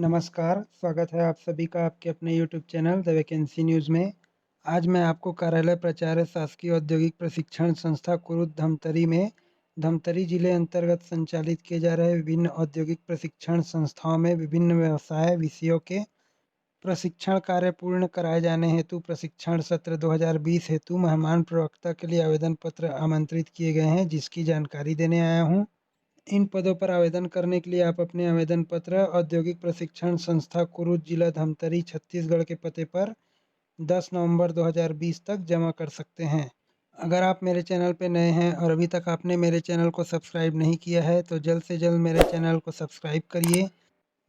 नमस्कार, स्वागत है आप सभी का आपके अपने YouTube channel the vacancy news में। आज मैं आपको कार्यालय प्राचार्य शासकीय औद्योगिक प्रशिक्षण संस्था कुरुद धमतरी में धमतरी जिले अंतर्गत संचालित किए जा रहे विभिन्न औद्योगिक प्रशिक्षण संस्थाओं में विभिन्न व्यवसाय विषयों के प्रशिक्षण कार्य पूर्ण कराए जाने हेतु प्रशिक्षण सत्र 2020 हेतु मेहमान प्रवक्ता के लिए आवेदन पत्र आमंत्रित किए गए हैं, जिसकी जानकारी देने आया हूँ। इन पदों पर आवेदन करने के लिए आप अपने आवेदन पत्र औद्योगिक प्रशिक्षण संस्था कुरुद जिला धमतरी छत्तीसगढ़ के पते पर 10 नवंबर 2020 तक जमा कर सकते हैं। अगर आप मेरे चैनल पर नए हैं और अभी तक आपने मेरे चैनल को सब्सक्राइब नहीं किया है तो जल्द से जल्द मेरे चैनल को सब्सक्राइब करिए,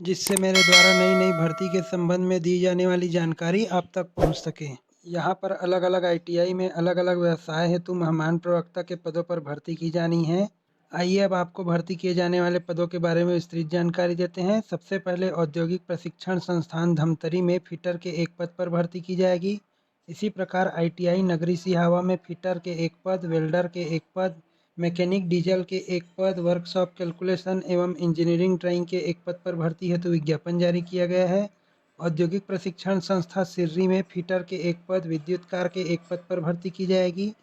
जिससे मेरे द्वारा नई नई भर्ती के संबंध में दी जाने वाली जानकारी आप तक पहुंच सके। यहाँ पर अलग अलग आईटीआई में अलग अलग व्यवसाय हेतु मेहमान प्रवक्ता के पदों पर भर्ती की जानी है। आइए अब आपको भर्ती किए जाने वाले पदों के बारे में विस्तृत जानकारी देते हैं। सबसे पहले औद्योगिक प्रशिक्षण संस्थान धमतरी में फिटर के एक पद पर भर्ती की जाएगी। इसी प्रकार आईटीआई नगरी सिहावा में फिटर के एक पद, वेल्डर के एक पद, मैकेनिक डीजल के एक पद, वर्कशॉप कैलकुलेशन एवं इंजीनियरिंग ड्राइंग के एक पद पर भर्ती हेतु विज्ञापन जारी किया गया है। औद्योगिक प्रशिक्षण संस्था सिर्री में फिटर के एक पद, विद्युतकार के एक पद पर भर्ती की जाएगी।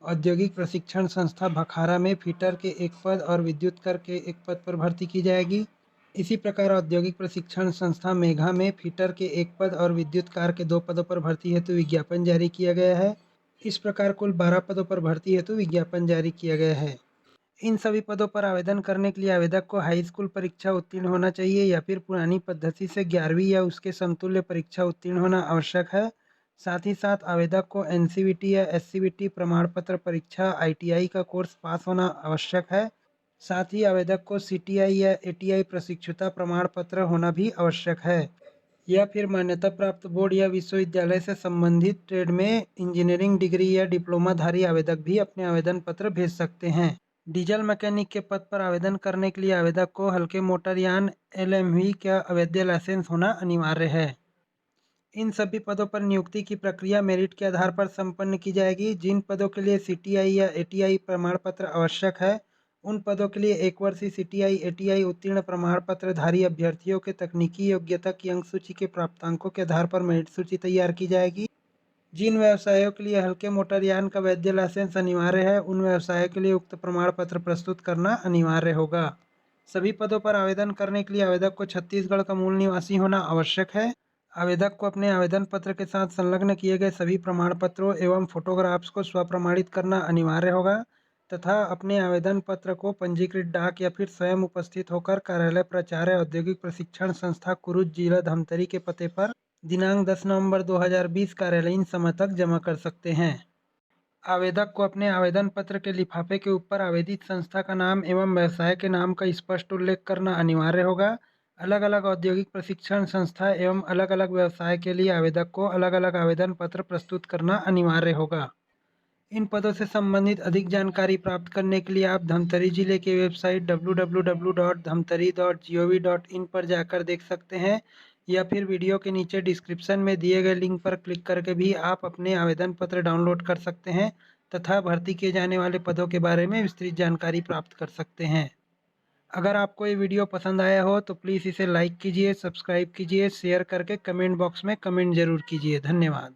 औद्योगिक प्रशिक्षण संस्था भखारा में फिटर के एक पद और विद्युतकार के एक पद पर भर्ती की जाएगी। इसी प्रकार औद्योगिक प्रशिक्षण संस्था मेघा में फिटर के एक पद और विद्युतकार के 2 पदों पर भर्ती हेतु विज्ञापन जारी किया गया है। इस प्रकार कुल 12 पदों पर भर्ती हेतु विज्ञापन जारी किया गया है। इन सभी पदों पर आवेदन करने के लिए आवेदक को हाई स्कूल परीक्षा उत्तीर्ण होना चाहिए या फिर पुरानी पद्धति से 11वीं या उसके समतुल्य परीक्षा उत्तीर्ण होना आवश्यक है। साथ ही साथ आवेदक को एनसीवीटी या एससीवीटी प्रमाण पत्र परीक्षा आईटीआई का कोर्स पास होना आवश्यक है। साथ ही आवेदक को सीटीआई या एटीआई प्रशिक्षुता प्रमाण पत्र होना भी आवश्यक है, या फिर मान्यता प्राप्त बोर्ड या विश्वविद्यालय से संबंधित ट्रेड में इंजीनियरिंग डिग्री या डिप्लोमाधारी आवेदक भी अपने आवेदन पत्र भेज सकते हैं। डीजल मैकेनिक के पद पर आवेदन करने के लिए आवेदक को हल्के मोटरयान एलएमवी का अवैध लाइसेंस होना अनिवार्य है। इन सभी पदों पर नियुक्ति की प्रक्रिया मेरिट के आधार पर संपन्न की जाएगी। जिन पदों के लिए सीटीआई या एटीआई प्रमाण पत्र आवश्यक है, उन पदों के लिए 1 वर्षीय सीटीआई एटीआई उत्तीर्ण प्रमाण पत्रधारी अभ्यर्थियों के तकनीकी योग्यता की अंक सूची के प्राप्तांकों के आधार पर मेरिट सूची तैयार की जाएगी। जिन व्यवसायों के लिए हल्के मोटरयान का वैध लाइसेंस अनिवार्य है, उन व्यवसायों के लिए उक्त प्रमाण पत्र प्रस्तुत करना अनिवार्य होगा। सभी पदों पर आवेदन करने के लिए आवेदक को छत्तीसगढ़ का मूल निवासी होना आवश्यक है। आवेदक को अपने आवेदन पत्र के साथ संलग्न किए गए सभी प्रमाण पत्रों एवं फोटोग्राफ्स को स्वप्रमाणित करना अनिवार्य होगा तथा अपने आवेदन पत्र को पंजीकृत डाक या फिर स्वयं उपस्थित होकर कार्यालय प्राचार्य औद्योगिक प्रशिक्षण संस्था कुरुद जिला धमतरी के पते पर दिनांक 10 नवंबर 2020 कार्यालयीन समय तक जमा कर सकते हैं। आवेदक को अपने आवेदन पत्र के लिफाफे के ऊपर आवेदित संस्था का नाम एवं व्यवसाय के नाम का स्पष्ट उल्लेख करना अनिवार्य होगा। अलग अलग औद्योगिक प्रशिक्षण संस्था एवं अलग अलग व्यवसाय के लिए आवेदक को अलग अलग आवेदन पत्र प्रस्तुत करना अनिवार्य होगा। इन पदों से संबंधित अधिक जानकारी प्राप्त करने के लिए आप धमतरी जिले की वेबसाइट www.dhamtari.gov.in पर जाकर देख सकते हैं, या फिर वीडियो के नीचे डिस्क्रिप्शन में दिए गए लिंक पर क्लिक करके भी आप अपने आवेदन पत्र डाउनलोड कर सकते हैं तथा भर्ती किए जाने वाले पदों के बारे में विस्तृत जानकारी प्राप्त कर सकते हैं। अगर आपको ये वीडियो पसंद आया हो तो प्लीज़ इसे लाइक कीजिए, सब्सक्राइब कीजिए, शेयर करके कमेंट बॉक्स में कमेंट जरूर कीजिए। धन्यवाद।